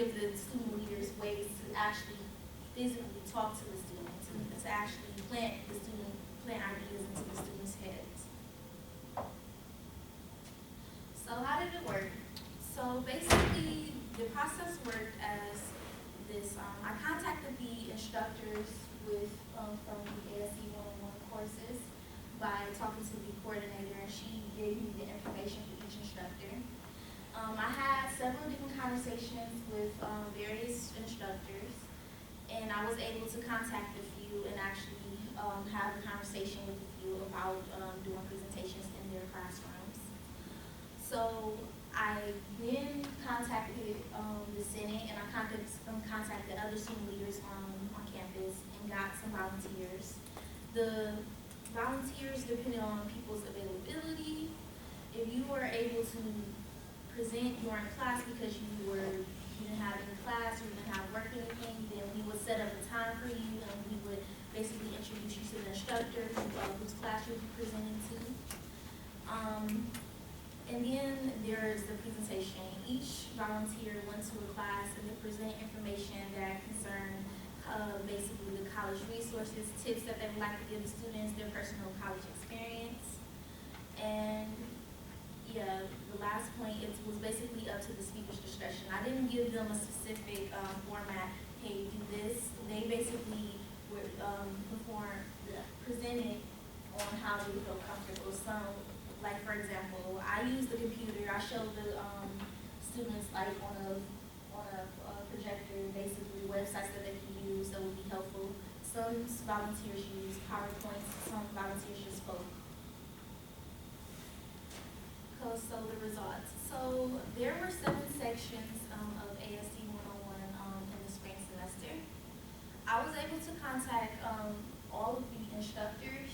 give the student leaders ways to actually physically talk to the students and to actually plant ideas into the students' heads. So how did it work? So basically, the process worked as this. I contacted the instructors from the ASC 101 courses by talking to the coordinator, and she gave me the information for each instructor. I had several different conversations with various instructors, and I was able to contact a few and actually have a conversation with a few about doing presentations in their classrooms. So I then contacted the Senate, and I contacted other student leaders on campus and got some volunteers. The volunteers depended on people's availability. If you were able to present during class because you didn't have any class or you didn't have work or anything, then we would set up a time for you, and we would basically introduce you to the instructor whose class you'll be presenting to. And then there's the presentation. Each volunteer went to a class and they present information that concern basically the college resources, tips that they would like to give the students, their personal college experience. And yeah, the last point, it was basically up to the speaker's discretion. I didn't give them a specific format, hey, do this. They basically were presented on how they feel comfortable. Some, like for example, I use the computer. I showed the students like on a projector, basically websites that they can use that would be helpful. Some volunteers use PowerPoint. Some volunteers just spoke. So the results. So there were 7 sections of ASC 101 in the spring semester. I was able to contact all of the instructors.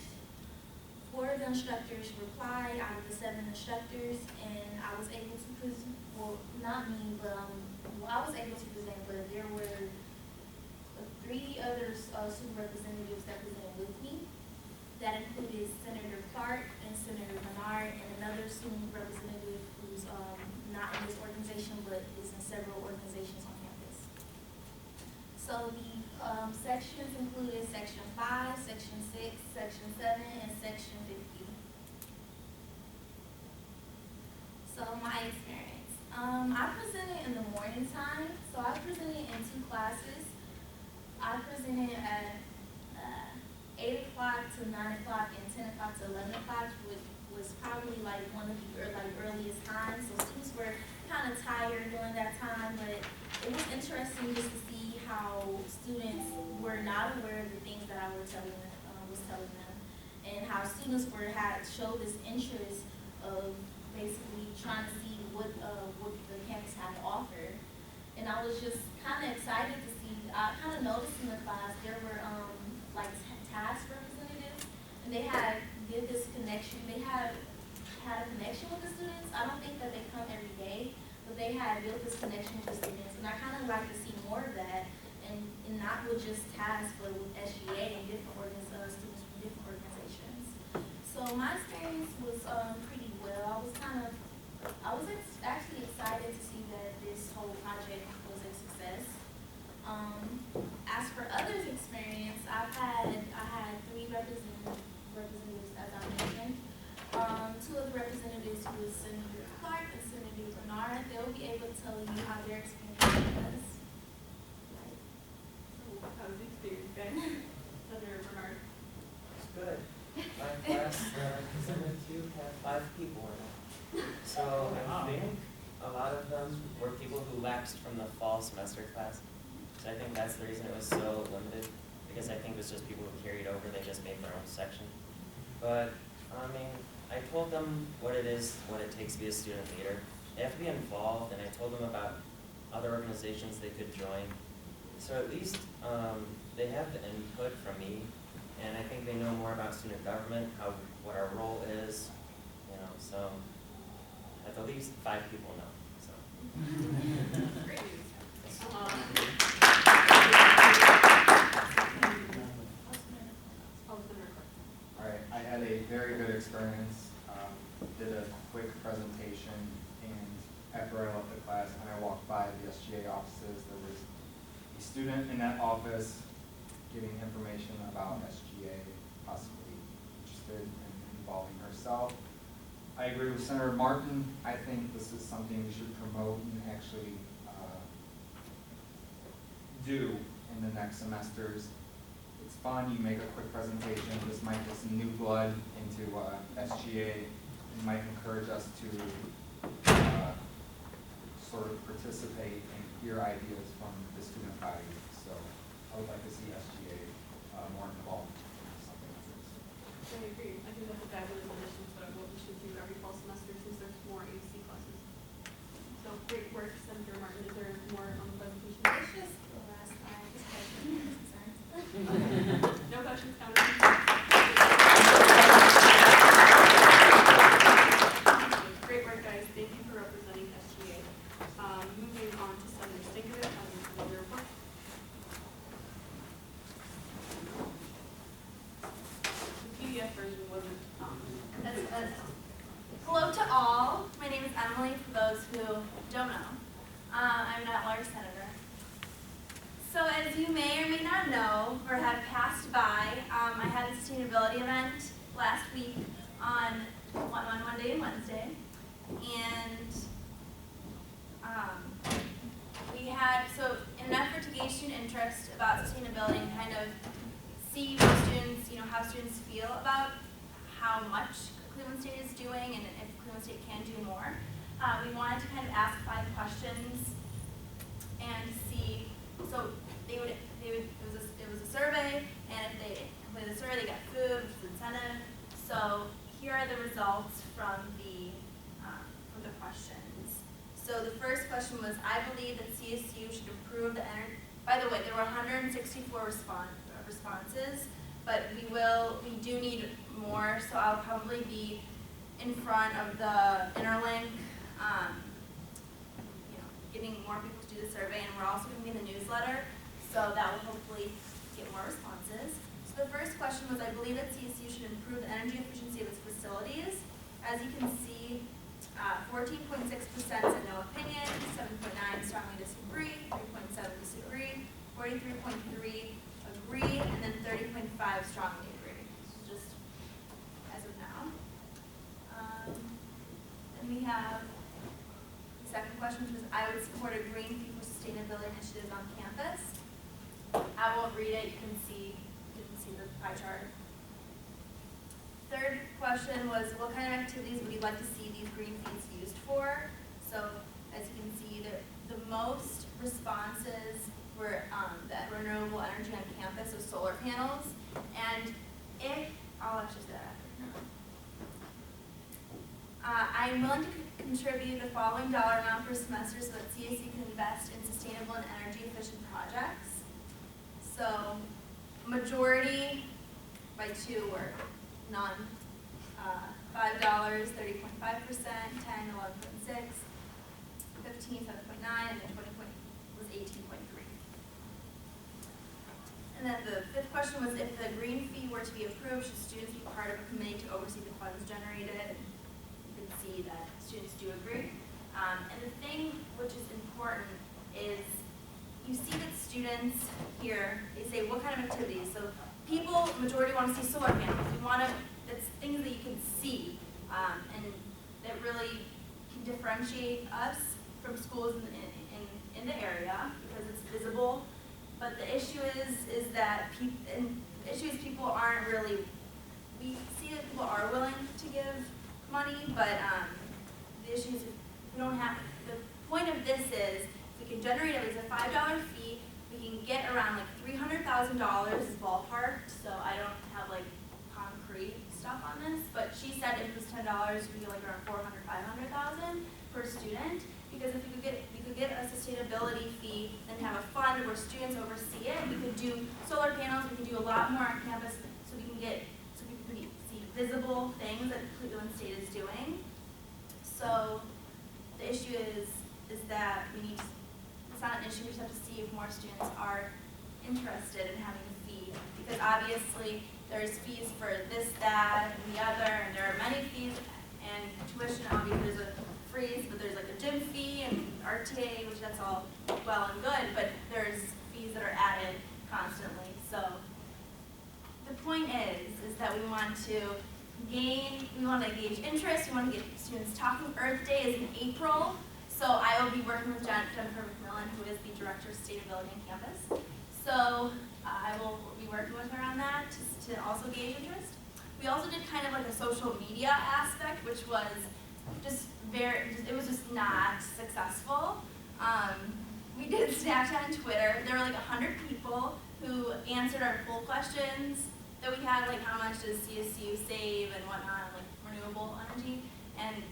4 of the instructors replied out of the 7 instructors, and I was able to present, well, not me, but I was able to present, but there were 3 other student representatives that presented with me. That included Senator Clark and Senator Bernard, and another student representative who's not in this organization but is in several organizations on campus. So the sections included Section 5, Section 6, Section 7, and Section 50. So my experience. I presented in the morning time, so I presented in 2 classes. I presented at 8 o'clock to 9 o'clock and 10 o'clock to 11 o'clock, which was probably like one of the earliest times. So students were kind of tired during that time, but it was interesting just to see how students were not aware of the things that I was telling them, and how students showed this interest of basically trying to see what the campus had to offer. And I was just kind of excited to see. I kind of noticed in the class there were like task representatives, and they did this connection. They had a connection with the students. I don't think that they come every day, but they had built this connection with the students, and I kind of like to see more of that, and not with just tasks, but with SGA and different students from different organizations. So my experience was pretty well. I was actually excited to see that this whole project was a success. As for others' experience, I had 3 representatives, as I mentioned. 2 of the representatives who was Senator Clark and Senator Bernard. They'll be able to tell you how their experience was. So how was the experience then? Senator Bernard? It's good. My class that I presented to had 5 people in it. So I think a lot of them were people who lapsed from the fall semester class. So I think that's the reason it was so limited, because I think it was just people who carried over, they just made their own section. But, I mean, I told them what it is, what it takes to be a student leader. They have to be involved, and I told them about other organizations they could join. So at least they have the input from me, and I think they know more about student government, what our role is, so at the least 5 people know. So. Great news. All right, I had a very good experience. Did a quick presentation, and after I left the class and I walked by the the SGA offices. There was a student in that office giving information about SGA, possibly interested in involving herself. I agree with Senator Martin. I think this is something we should promote and actually do in the next semesters. It's fun, you make a quick presentation. This might get some new blood into SGA. It might encourage us to sort of participate and hear ideas from the student body. So I would like to see SGA more involved in something like this. I agree. I think that's a fabulous addition to what we should do every fall semester since there's more AC classes. So great work, Senator Martin. Is there more on the presentation? It's just the last line, just concerns. No questions, comments? Great work, guys. Thank you for representing SGA. Moving on to Senator Stankovic on another report. The PDF version wasn't. Hello to all. My name is Emily, for those who don't know. I'm an at-large senator. So as you may or may not know, or have passed by, I had a sustainability event last week on Monday and Wednesday. And we had, so in an effort to gauge student interest about sustainability and kind of see what students, how students feel about how much Cleveland State is doing and if Cleveland State can do more, we wanted to kind of ask 5 questions and see, so it was a survey, and if they completed the survey, they got food, which is incentive. So here are the results from the questions. So the first question was, I believe that CSU should improve the energy. By the way, there were 164 responses, but we do need more, so I'll probably be in front of the Interlink, getting more people to do the survey, and we're also going to be in the newsletter, so that will hopefully get more responses. So the first question was, I believe that CSU should improve the energy efficiency of its facilities. As you can see, 14.6% said no opinion, 7.9 strongly disagree, 3.7 disagree, 43.3 agree, and then 30.5 strongly agree. So just as of now. Then we have the second question, which was, I would support a green fee for sustainability initiatives on campus. I won't read it. You can see the pie chart. Third question was, what kind of activities would you like to see these green fees used for? So as you can see, the most responses were that renewable energy on campus with solar panels. And I'll actually say that after. I'm willing to contribute the following dollar amount per semester so that CSU can invest in sustainable and energy efficient projects. So majority by 2 were none. $5, 30.5%, 10, 11.6, 15, 7.9, and then 20 was 18.3. And then the fifth question was, if the green fee were to be approved, should students be part of a committee to oversee the funds generated? You can see that students do agree. And the thing which is important is you see that students here, they say what kind of activities. So people, majority want to see solar panels. We want to, it's things that you can see and that really can differentiate us from schools in the area because it's visible. But the issue is that people aren't really, we see that people are willing to give money, but the issue is we don't have, the point of this is if we can generate at least a $5 fee, we can get around like $300,000 ballpark, so I don't have like concrete stuff on this, but she said if it was $10, we get like around 400, 500,000 per student. Because if we could get a sustainability fee and have a fund where students oversee it, we could do solar panels, we could do a lot more on campus so people can see visible things that Cleveland State is doing. So the issue is that it's not an issue, we just have to see if more students are interested in having a fee. Because obviously there's fees for this, that, and the other, and there are many fees, and tuition, obviously there's a freeze, but there's like a gym fee and RTA, which that's all well and good, but there's fees that are added constantly. So the point is that we want to gauge interest, we want to get students talking. Earth Day is in April, so I will be working with Jennifer McMillan, who is the Director of Sustainability on campus. So I will be working with her on that to also gauge interest. We also did kind of like a social media aspect, which was it was just not successful. We did Snapchat and Twitter. There were like 100 people who answered our poll questions that we had, like how much does CSU save and whatnot, like renewable energy. And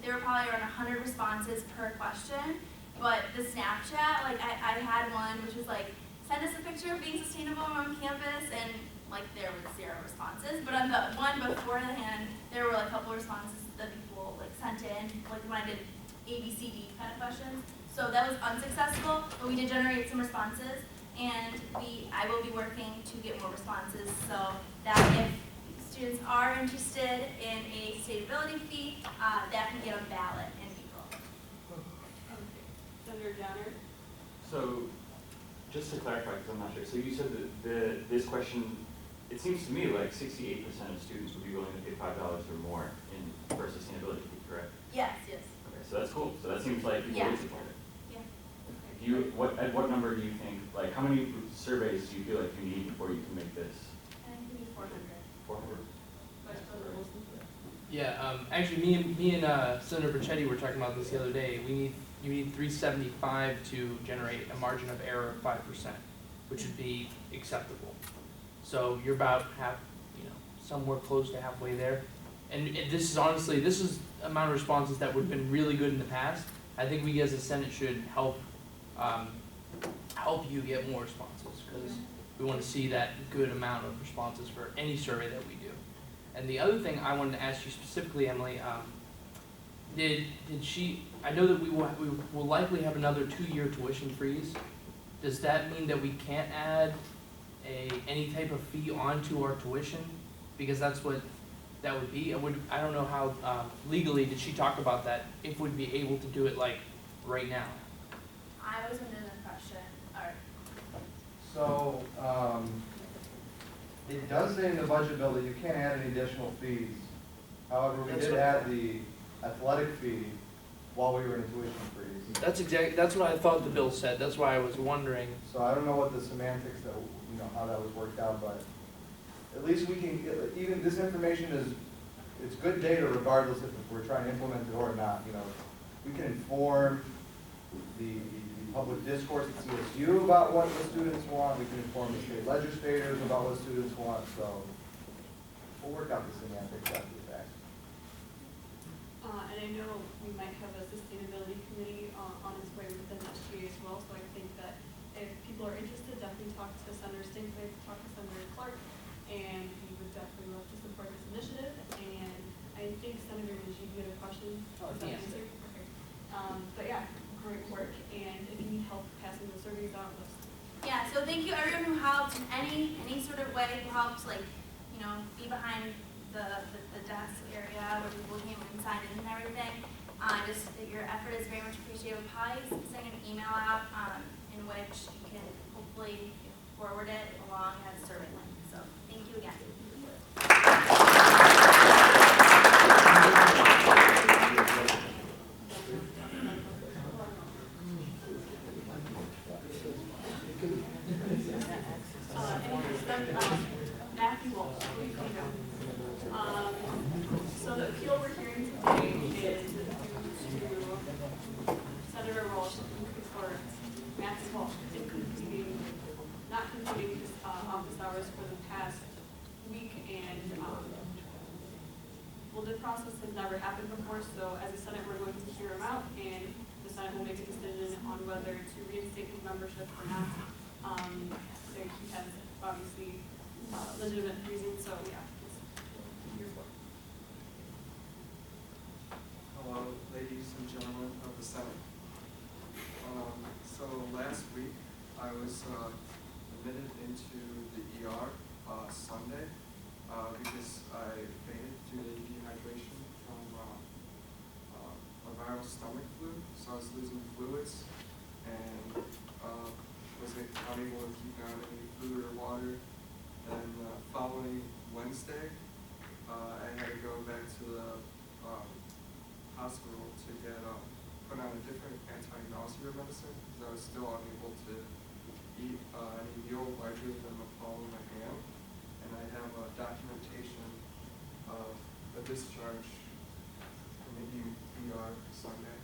there were probably around 100 responses per question. But the Snapchat, like I had one which was like, send us a picture of being sustainable on campus, and like there was 0 responses. But on the one beforehand, there were like a couple responses that people like sent in, like when I did ABCD kind of questions. So that was unsuccessful, but we did generate some responses, and I will be working to get more responses so that if students are interested in a sustainability fee, that can get a ballot in April. Senator Donner? So, just to clarify, because I'm not sure, so you said that this question, it seems to me like 68% of students would be willing to pay $5 or more for a sustainability fee, correct? Yes, yes. Okay, so that's cool. So that seems like people would support it. Yeah. At what number do you think, like, how many surveys do you feel like you need before you can make this? I think we need 400. 400? Vice President Wilson? Yeah, actually, me and Senator Brachetti were talking about this the other day. You need 375 to generate a margin of error of 5%, which would be acceptable. So you're about somewhere close to halfway there. And this is amount of responses that would have been really good in the past. I think we as a Senate should help you get more responses, because we want to see that good amount of responses for any survey that we do. And the other thing I wanted to ask you specifically, Emily, I know that we will likely have another 2-year tuition freeze. Does that mean that we can't add any type of fee onto our tuition? Because that's what that would be. I don't know how legally did she talk about that, if we'd be able to do it like right now. I was under the impression, So, it does say in the budget bill that you can't add any additional fees. However, we That's did what- add the athletic fee while we were in a tuition freeze. That's what I thought the bill said. That's why I was wondering. So I don't know what the semantics how that was worked out, but at least we can, even this information it's good data regardless if we're trying to implement it or not. We can inform the public discourse at CSU about what the students want. We can inform the state legislators about what students want. So we'll work out the semantics after the fact. And I know we might have a sustainability committee on its way within SGA as well, so I think that if people are interested, definitely talk to Senator Stinkwick, talk to Senator Clark, and we would definitely love to support this initiative. And I think Senator, did you have a question? Yes. Okay. But yeah, great work, and if you need help passing the surveys out, let's. Yeah, so thank you everyone who helped in any sort of way, who helped be behind the desk area where people came and signed in and everything. Just that your effort is very much appreciated. We'll probably send an email out in which you can hopefully forward it along as a survey link. So thank you again. Matthew Walsh, please come down. So the appeal we're hearing today is due to Senator Walsh or Matthew Walsh not completing his office hours for the past week, and the process has never happened before. So as a Senate, we're going to hear him out, and the Senate will make a decision on whether to reinstate his membership or not. So he has obviously legitimate reasons, so yeah, it's your vote. Hello, ladies and gentlemen of the Senate. So last week, I was admitted into the ER Sunday because I fainted due to dehydration from a viral stomach flu, so I was losing fluids and wasn't unable to keep down any food or water. And following Wednesday, I had to go back to the hospital to get put on a different anti-nausea medicine because I was still unable to eat any meal larger than the palm of my hand. And I have documentation of a discharge from the ER Sunday.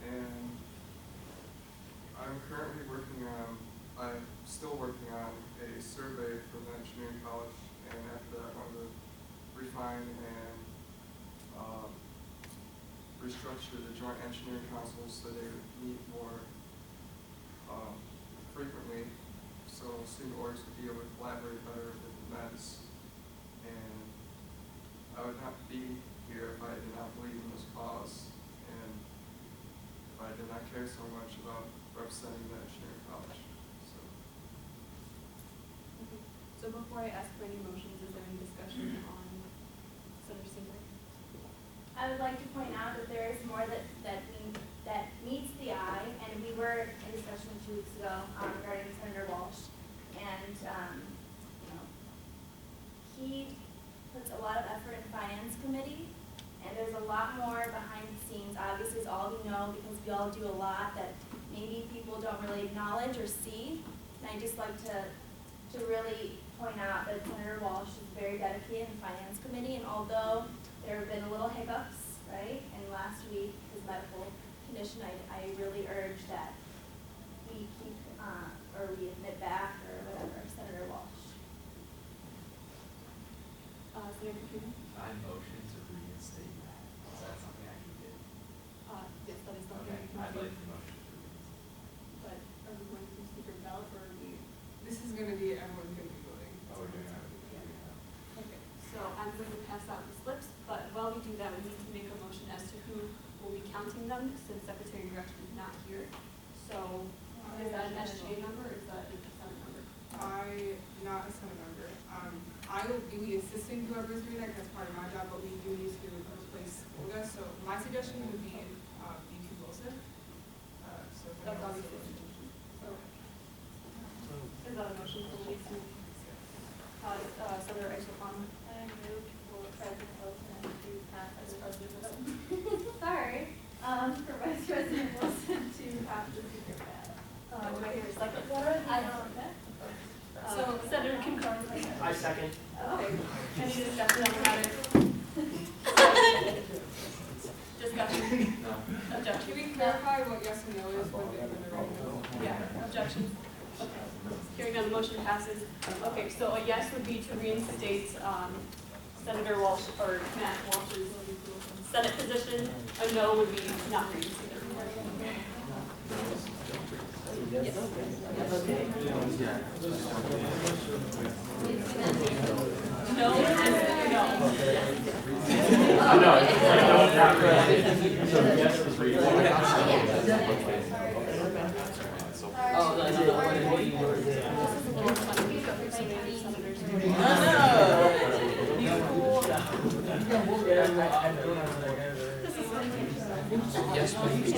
And I'm still working on a survey for the engineering college, and after that I want to refine and restructure the joint engineering council so they would meet more frequently, so student orgs would be able to collaborate better with the MEDS. And I would not be here if I did not believe in this cause, and if I did not care so much about representing the engineering college. So before I ask for any motions, is there any discussion on Senator Stinkler? I would like to point out that there is more that meets the eye, and we were in discussion 2 weeks ago regarding Senator Walsh, and he puts a lot of effort in finance committee, and there's a lot more behind the scenes. Obviously, as all of you know, because we all do a lot that maybe people don't really acknowledge or see, and I just like to really point out that Senator Walsh is very dedicated in the finance committee, and although there have been a little hiccups, right, and last week his medical condition, I really urge that we keep, or we admit back, or whatever, Senator Walsh. Senator Katrina? I motion to reinstate that. Is that something I can do? Yes, that is something Okay, we can I'd do. like the motion to reinstate. But are we going to speak for ballot, or are we? This is gonna be, everyone's gonna be voting. Oh, we're doing that. Okay, so I'm going to pass out the slips, but while we do that, we need to make a motion as to who will be counting them, since Secretary Gretchen is not here. So, is that an SGA number, or is that a Senate number? Not a Senate member. I will be assisting whoever's doing that, because that's part of my job, but we do need to replace Olga. So my suggestion would be VP Wilson. So if That's anyone obviously. else- So, is that a motion for Lisa? Senator Isopon? I move for President Wilson to pass as President Wilson. Sorry, for Vice President Wilson to pass the secret ballot. Do I hear a second? I don't know. So, Senator Concurrent? I second. Okay, any discussion on the matter? Discussion? No. Objection? Can we clarify what yes and no is when they're ready? Yeah, objection? Okay. Hearing none, the motion passes. Okay, so a yes would be to reinstate Senator Walsh, or Matt Walsh's Senate position. A no would be not reinstate. Yes. No, and no. No, it's like, no, not really. So yes is for you. Oh, that's the one in the Yes, please.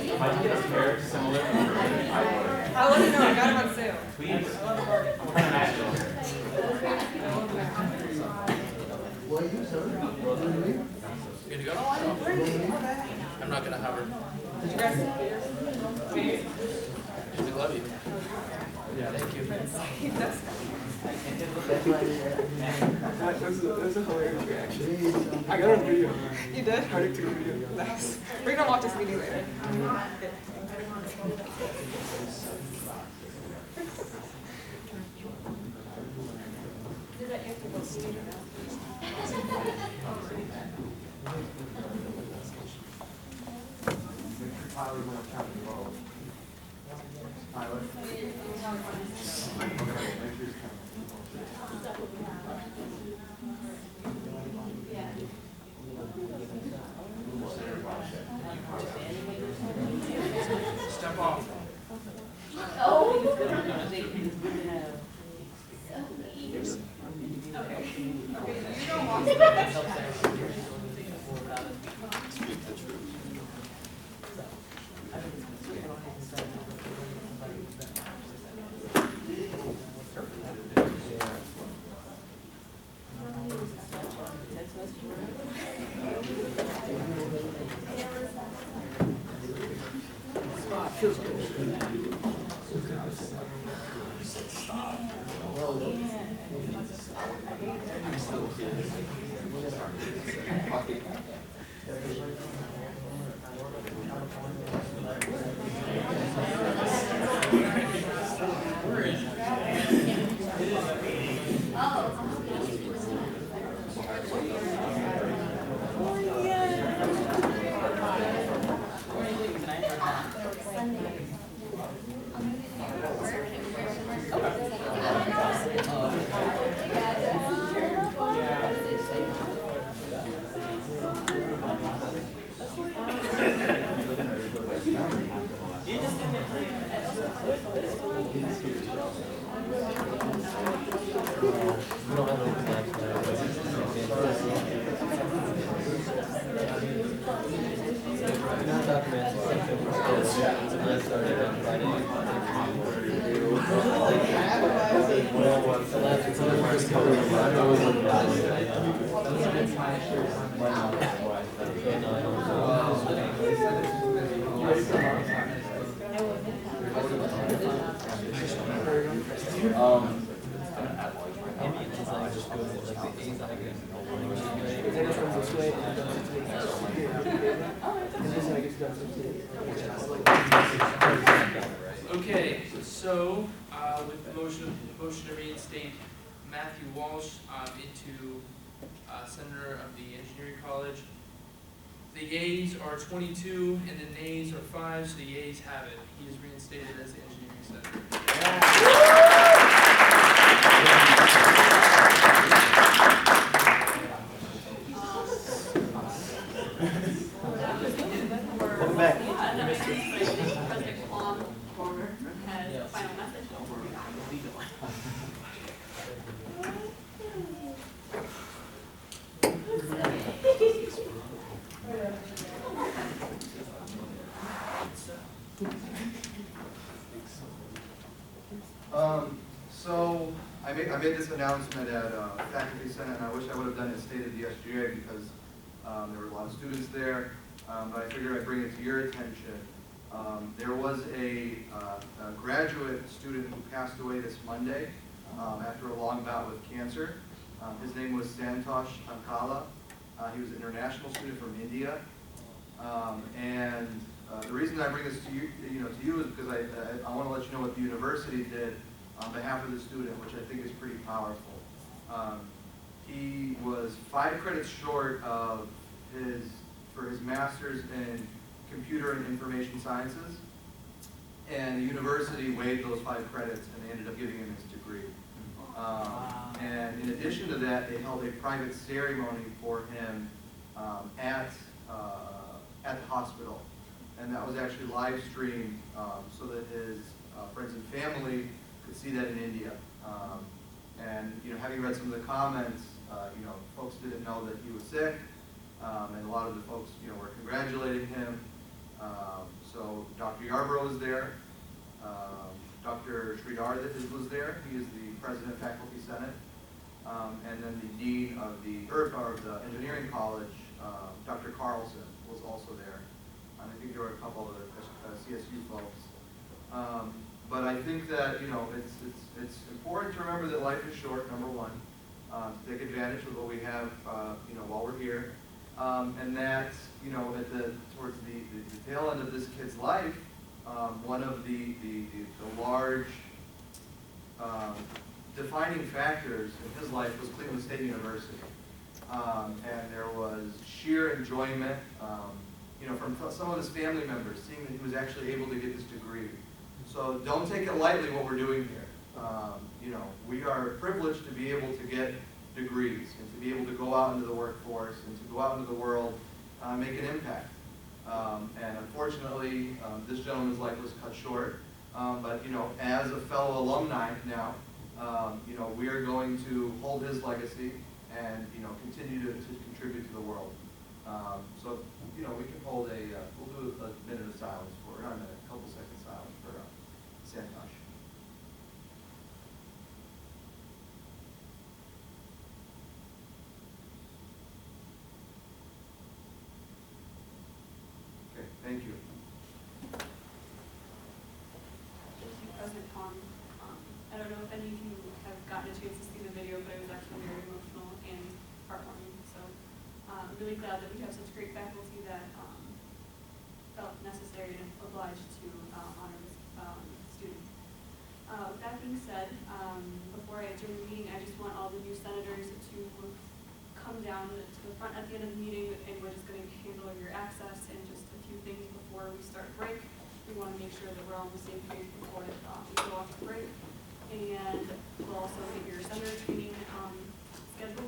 If I can get a pair similar. I'll let you know, I got them on sale. Please. I'm trying to match them. Good to go? I'm not gonna hover. Did you guys? We love you. Yeah, thank you. That's a hilarious reaction. I got it on video. You did? I took a video. We're gonna watch this video later. Did that answer both? Step off. Okay, so, with the motion to reinstate Matthew Walsh, into, Senator of the Engineering College. The yeas are 22 and the nays are 5, so the yeas have it. He is reinstated as the engineering senator. Welcome back. President Klum has a final message. So I made this announcement at Faculty Senate, and I wish I would have done it at State of the SGA because there were a lot of students there, but I figured I'd bring it to your attention. There was a graduate student who passed away this Monday after a long bout with cancer. His name was Santosh Tankala. He was an international student from India. And the reason I bring this to you, is because I want to let you know what the university did on behalf of the student, which I think is pretty powerful. He was 5 credits short of for his master's in computer and information sciences, and the university waived those 5 credits, and they ended up giving him his degree. And in addition to that, they held a private ceremony for him at the hospital, and that was actually live streamed so that his friends and family could see that in India. And having read some of the comments, folks didn't know that he was sick, and a lot of the folks, were congratulating him. So Dr. Yarbrough was there. Dr. Sridhar was there. He is the president of Faculty Senate. And then the dean of the engineering college, Dr. Carlson, was also there. And I think there were a couple of other CSU folks. But I think that it's important to remember that life is short. Number one, to take advantage of what we have, while we're here, and that towards the tail end of this kid's life, one of the large defining factors in his life was Cleveland State University, and there was sheer enjoyment, from some of his family members, seeing that he was actually able to get this degree. So don't take it lightly what we're doing here. You know, we are privileged to be able to get degrees and to be able to go out into the workforce and to go out into the world, make an impact. And unfortunately, this gentleman's life was cut short. But you know, as a fellow alumni now, you know, we are going to hold his legacy and you know continue to contribute to the world. So you know, we can hold we'll do a minute of silence for, not a minute, a couple seconds silence for Santosh. Okay, thank you. Thank you, President Khan. I don't know if any of you have gotten a chance to see the video, but it was actually very emotional and heartwarming. So I'm really glad that we have such great faculty that felt necessary and obliged to honor this student. With that being said, before I adjourn the meeting, I just want all the new senators to come down to the front at the end of the meeting, and we're just going to handle your access and just a few things before we start break. We want to make sure that we're all on the same page before we go off to break. And we'll also get your senator training scheduled.